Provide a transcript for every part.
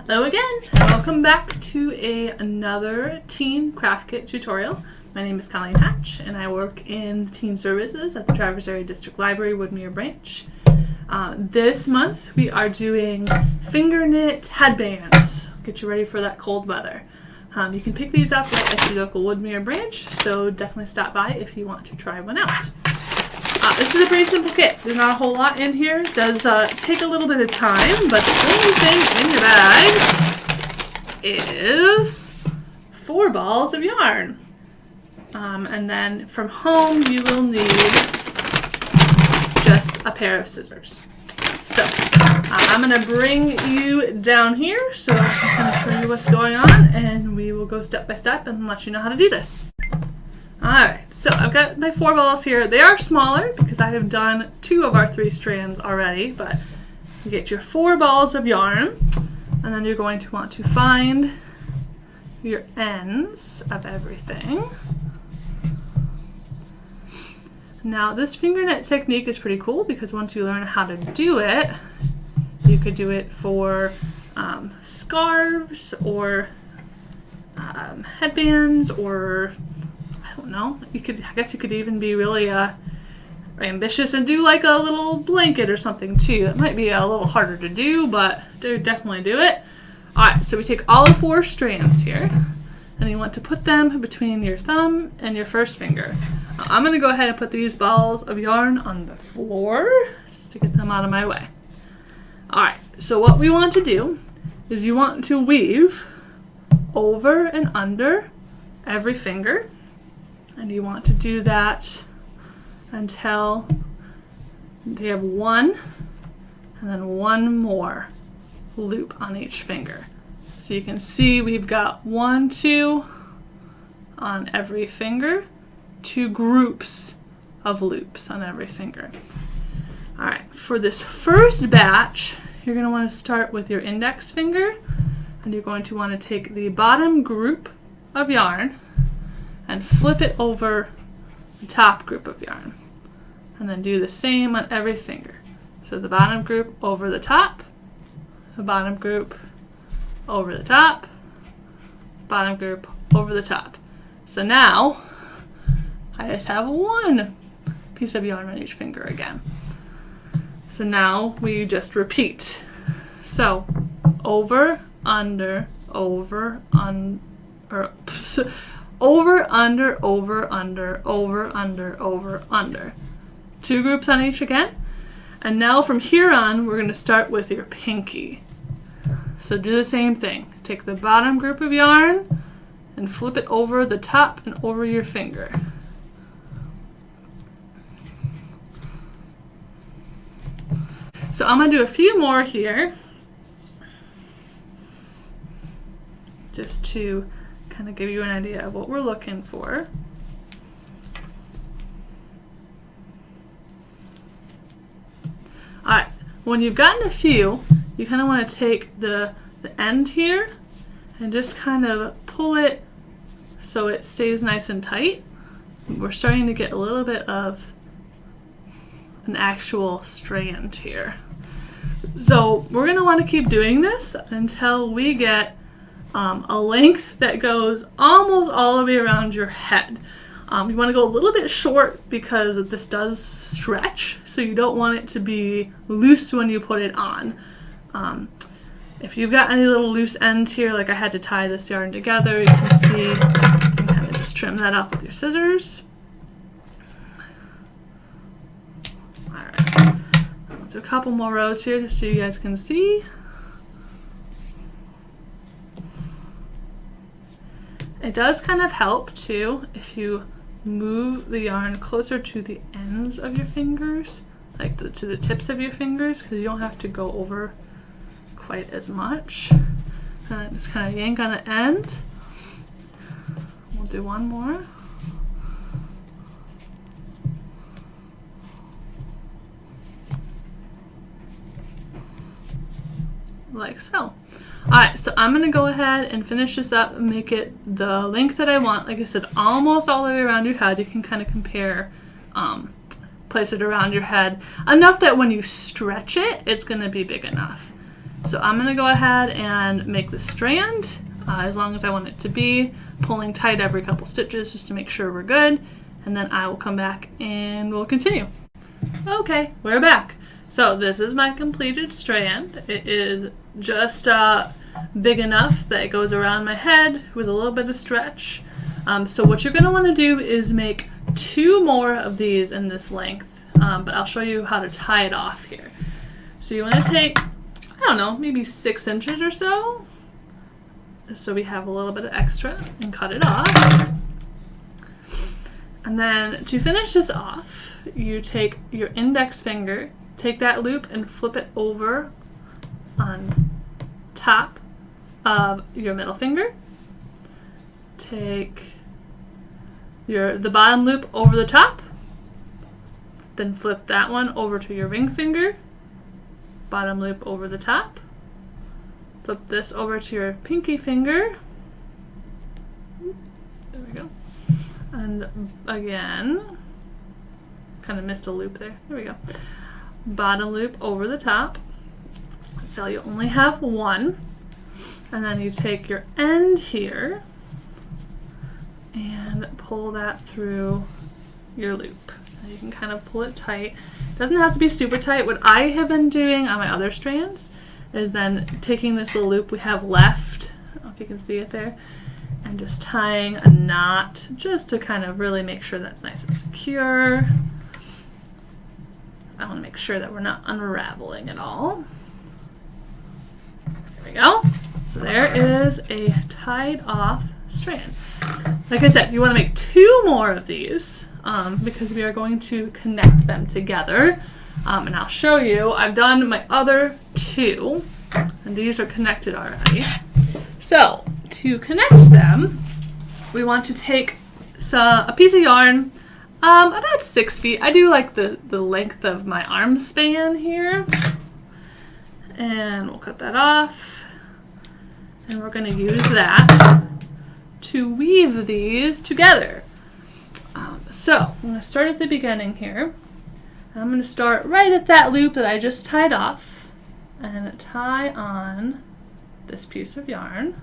Hello again, and welcome back to another Teen Craft Kit tutorial. My name is Colleen Hatch, and I work in Teen Services at the Traverse Area District Library, Woodmere Branch. This month we are doing finger knit headbands. Get you ready for that cold weather. You can pick these up right at your local Woodmere Branch, so definitely stop by if you want to try one out. This is a pretty simple kit. There's not a whole lot in here. It does take a little bit of time, but the only thing in your bag is 4 balls of yarn. And then from home, you will need just a pair of scissors. So I'm going to bring you down here so I can show you what's going on, and we will go step by step and let you know how to do this. Alright, so I've got my 4 balls here. They are smaller because I have done 2 of our 3 strands already, but you get your 4 balls of yarn, and then you're going to want to find your ends of everything. Now this finger knit technique is pretty cool because once you learn how to do it, you could do it for scarves or headbands, or I don't know. I guess you could even be really ambitious and do like a little blanket or something too. It might be a little harder to do, but definitely do it. Alright, so we take all the 4 strands here, and you want to put them between your thumb and your first finger. I'm going to go ahead and put these balls of yarn on the floor just to get them out of my way. Alright, so what we want to do is you want to weave over and under every finger. And you want to do that until they have 1 and then 1 more loop on each finger. So you can see we've got 1, 2 on every finger, 2 groups of loops on every finger. Alright, for this first batch, you're going to want to start with your index finger, and you're going to want to take the bottom group of yarn and flip it over the top group of yarn, and then do the same on every finger. So the bottom group over the top, the bottom group over the top, bottom group over the top. So now I just have 1 piece of yarn on each finger again. So now we just repeat. So over, under, over, over, under, over, under, over, under, over, under. 2 groups on each again. And now from here on, we're going to start with your pinky. So do the same thing. Take the bottom group of yarn and flip it over the top and over your finger. So I'm going to do a few more here, just to kind of give you an idea of what we're looking for. Alright, when you've gotten a few, you kind of want to take the end here and just kind of pull it so it stays nice and tight. We're starting to get a little bit of an actual strand here. So we're going to want to keep doing this until we get a length that goes almost all the way around your head. You want to go a little bit short because this does stretch, so you don't want it to be loose when you put it on. If you've got any little loose ends here, like I had to tie this yarn together, you can see, you can kind of just trim that up with your scissors. Alright, I'll do a couple more rows here just so you guys can see. It does kind of help too if you move the yarn closer to the ends of your fingers, like to the tips of your fingers, because you don't have to go over quite as much. Just kind of yank on the end. We'll do 1 more. Like so. Alright, so I'm going to go ahead and finish this up and make it the length that I want. Like I said, almost all the way around your head. You can kind of compare, place it around your head enough that when you stretch it, it's going to be big enough. So I'm gonna go ahead and make the strand as long as I want it to be, pulling tight every couple stitches just to make sure we're good, and then I will come back and we'll continue. Okay, we're back. So this is my completed strand. It is just big enough that it goes around my head with a little bit of stretch. So what you're going to want to do is make 2 more of these in this length, but I'll show you how to tie it off here. So you want to take, I don't know, maybe 6 inches or so, so we have a little bit of extra, and cut it off. And then to finish this off, you take your index finger, take that loop and flip it over on top of your middle finger. Take the bottom loop over the top, then flip that one over to your ring finger, bottom loop over the top, flip this over to your pinky finger, there we go, and again, kind of missed a loop there, there we go, bottom loop over the top, so you only have 1, and then you take your end here and pull that through your loop. You can kind of pull it tight. It doesn't have to be super tight. What I have been doing on my other strands is then taking this little loop we have left, I don't know if you can see it there, and just tying a knot just to kind of really make sure that's nice and secure. I want to make sure that we're not unraveling at all. There we go. So there is a tied off strand. Like I said, you want to make 2 more of these because we are going to connect them together. And I'll show you, I've done my other 2, and these are connected already. So to connect them, we want to take a piece of yarn about 6 feet. I do like the length of my arm span here. And we'll cut that off. And we're going to use that to weave these together. So I'm going to start at the beginning here. I'm going to start right at that loop that I just tied off and tie on this piece of yarn,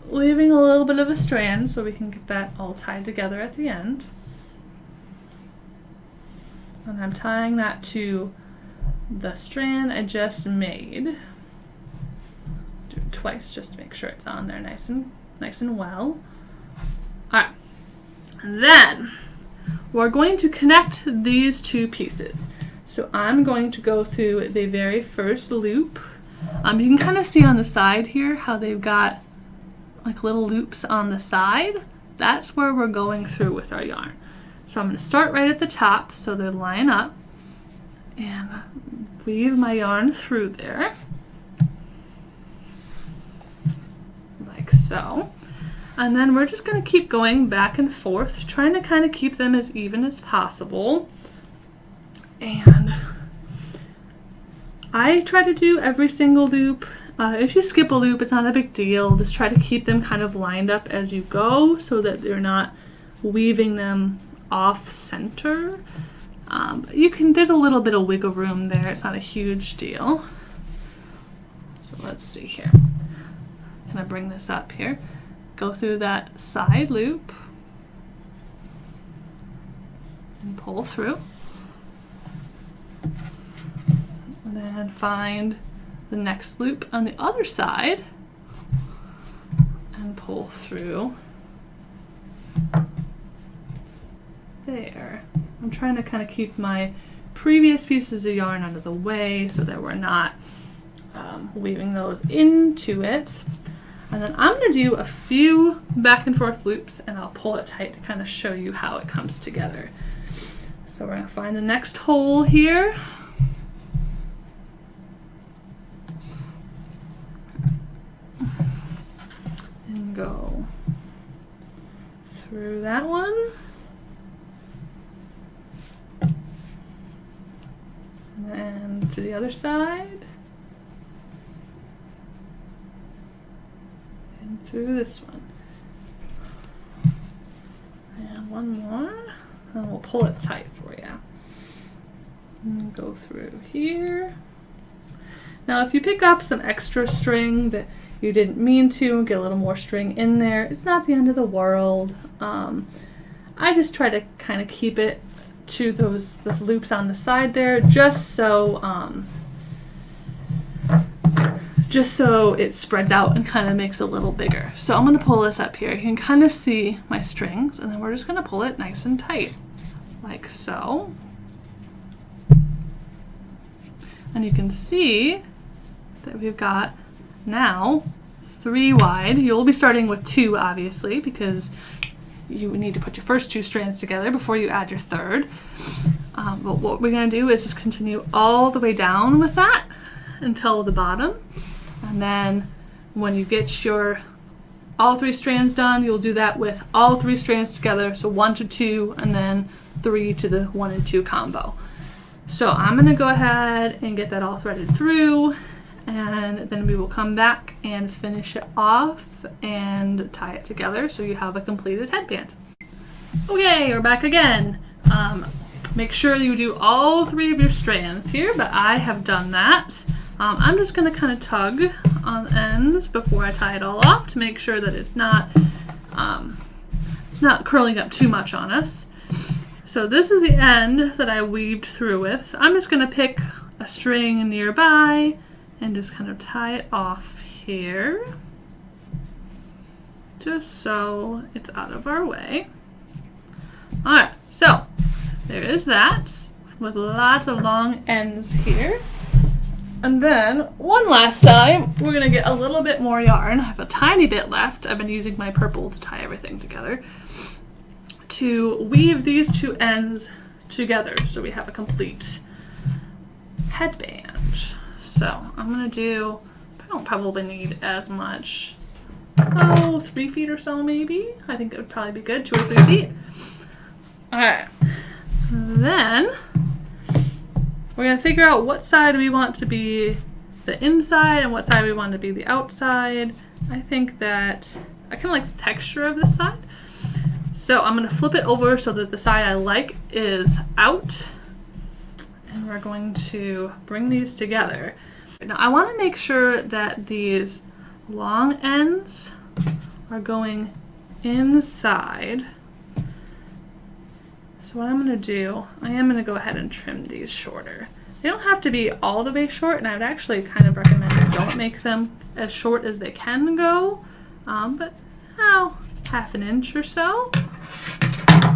leaving a little bit of a strand so we can get that all tied together at the end. And I'm tying that to the strand I just made. Do it twice just to make sure it's on there nice and well. Alright, and then we're going to connect these 2 pieces. So I'm going to go through the very first loop. You can kind of see on the side here how they've got like little loops on the side. That's where we're going through with our yarn. So I'm going to start right at the top so they line up and weave my yarn through there. Like so. And then we're just going to keep going back and forth, trying to kind of keep them as even as possible. And I try to do every single loop. If you skip a loop, it's not a big deal. Just try to keep them kind of lined up as you go so that they're not weaving them off center. There's a little bit of wiggle room there. It's not a huge deal. So let's see here. Can I bring this up here? Go through that side loop and pull through. And then find the next loop on the other side and pull through there. I'm trying to kind of keep my previous pieces of yarn out of the way so that we're not weaving those into it. And then I'm going to do a few back and forth loops and I'll pull it tight to kind of show you how it comes together. So we're going to find the next hole here. And go through that one. And then to the other side. And through this one. And one more. And we'll pull it tight for you. And go through here. Now if you pick up some extra string that you didn't mean to, get a little more string in there, it's not the end of the world. I just try to kind of keep it to the loops on the side there, just so it spreads out and kind of makes it a little bigger. So I'm going to pull this up here. You can kind of see my strings, and then we're just going to pull it nice and tight, like so. And you can see that we've got now 3 wide. You'll be starting with 2, obviously, because you need to put your first 2 strands together before you add your third. But what we're going to do is just continue all the way down with that until the bottom. And then when you get your all 3 strands done, you'll do that with all 3 strands together. So 1 to 2 and then 3 to the 1 and 2 combo. So I'm going to go ahead and get that all threaded through, and then we will come back and finish it off and tie it together so you have a completed headband. Okay, we're back again. Make sure you do all 3 of your strands here, but I have done that. I'm just going to kind of tug on the ends before I tie it all off to make sure that it's not curling up too much on us. So this is the end that I weaved through with. So I'm just going to pick a string nearby and just kind of tie it off here, just so it's out of our way. All right, so there is that with lots of long ends here. And then one last time, we're going to get a little bit more yarn. I have a tiny bit left. I've been using my purple to tie everything together, to weave these 2 ends together so we have a complete headband. So I'm going to do, I don't probably need as much, 3 feet or so maybe. I think it would probably be good, 2 or 3 feet. Alright, then we're going to figure out what side we want to be the inside and what side we want to be the outside. I think that I kind of like the texture of this side. So I'm going to flip it over so that the side I like is out. And we're going to bring these together. Now I want to make sure that these long ends are going inside. So what I'm going to do, I am going to go ahead and trim these shorter. They don't have to be all the way short, and I would actually kind of recommend you don't make them as short as they can go, but half an inch or so,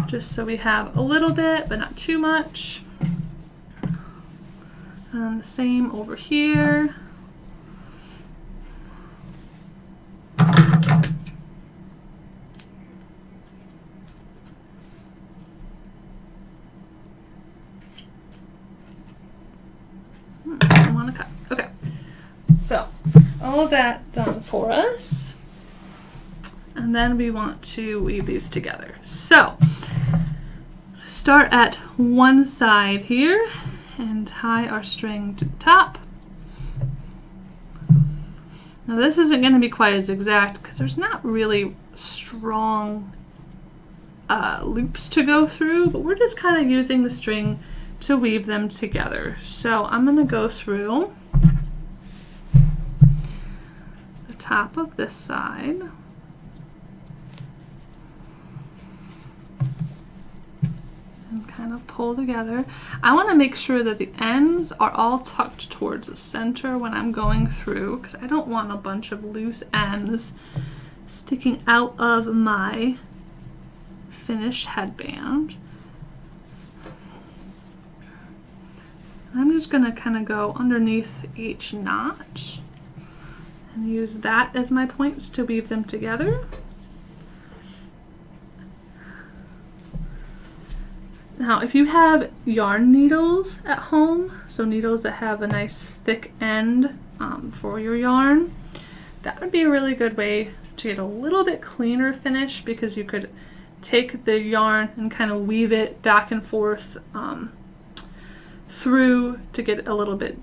just so we have a little bit, but not too much. And the same over here. I want to cut. Okay. So, all of that done for us. And then we want to weave these together. So, start at one side here and tie our string to the top. Now this isn't going to be quite as exact because there's not really strong loops to go through, but we're just kind of using the string to weave them together. So I'm going to go through the top of this side. And kind of pull together. I want to make sure that the ends are all tucked towards the center when I'm going through, because I don't want a bunch of loose ends sticking out of my finished headband. I'm just going to kind of go underneath each knot and use that as my points to weave them together. Now, if you have yarn needles at home, so needles that have a nice thick end for your yarn, that would be a really good way to get a little bit cleaner finish, because you could take the yarn and kind of weave it back and forth through to get a little bit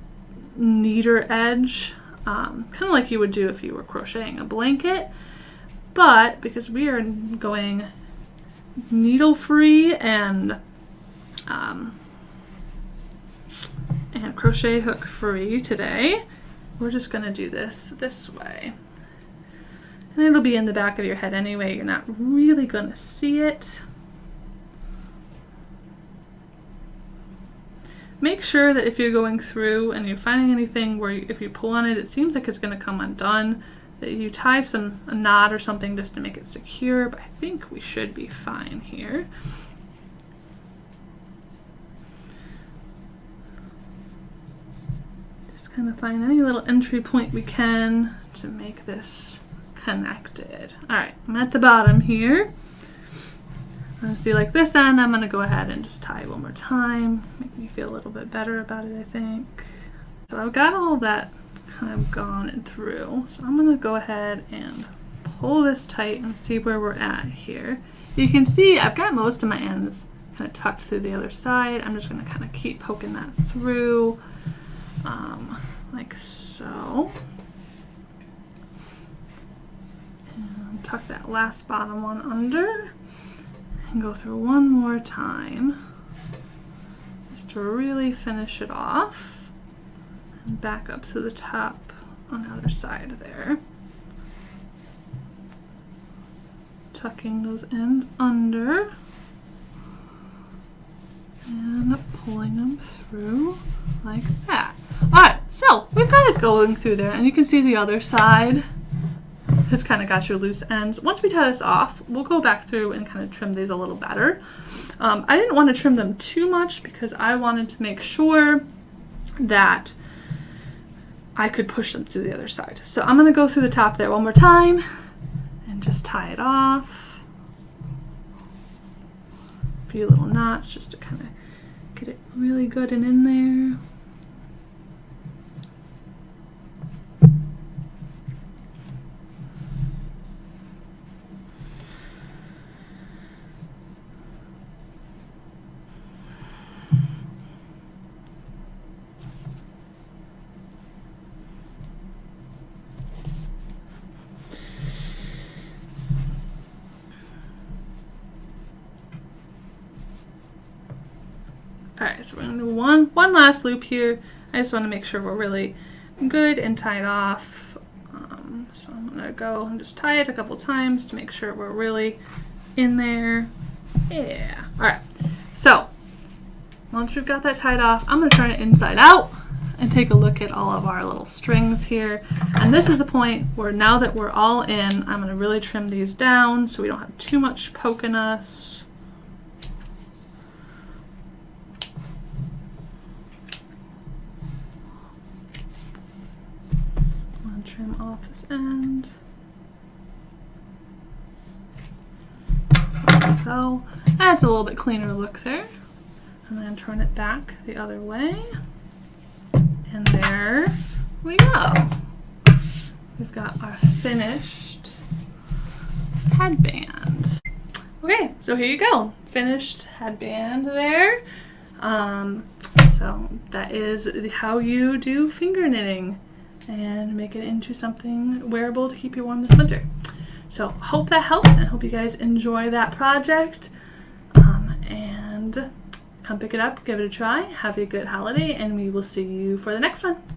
neater edge, kind of like you would do if you were crocheting a blanket. But because we are going needle free and crochet hook free today, we're just gonna do this way. And it'll be in the back of your head anyway, you're not really gonna see it. Make sure that if you're going through and you're finding anything where if you pull on it, it seems like it's gonna come undone, that you tie a knot or something just to make it secure, but I think we should be fine here. Just kind of find any little entry point we can to make this connected. All right, I'm at the bottom here. Let's do like this end. I'm going to go ahead and just tie one more time. Make me feel a little bit better about it, I think. So I've got all that kind of gone and through. So I'm going to go ahead and pull this tight and see where we're at here. You can see I've got most of my ends kind of tucked through the other side. I'm just going to kind of keep poking that through like so. And tuck that last bottom one under. And go through one more time just to really finish it off and back up to the top on the other side there. Tucking those ends under and pulling them through like that. Alright, so we've got it going through there, and you can see the other side has kind of got your loose ends. Once we tie this off, we'll go back through and kind of trim these a little better. I didn't want to trim them too much because I wanted to make sure that I could push them to the other side. So I'm going to go through the top there one more time and just tie it off. A few little knots just to kind of get it really good and in there. Alright, so we're going to do one last loop here. I just want to make sure we're really good and tied off. So I'm going to go and just tie it a couple times to make sure we're really in there. Yeah. Alright, so once we've got that tied off, I'm going to turn it inside out and take a look at all of our little strings here. And this is the point where now that we're all in, I'm going to really trim these down so we don't have too much poking us. Trim off this end like so. That's a little bit cleaner look there. And then turn it back the other way. And there we go. We've got our finished headband. Okay, so here you go. Finished headband there. So that is how you do finger knitting and make it into something wearable to keep you warm this winter. So hope that helped, and hope you guys enjoy that project. And come pick it up, give it a try, have a good holiday, and we will see you for the next one.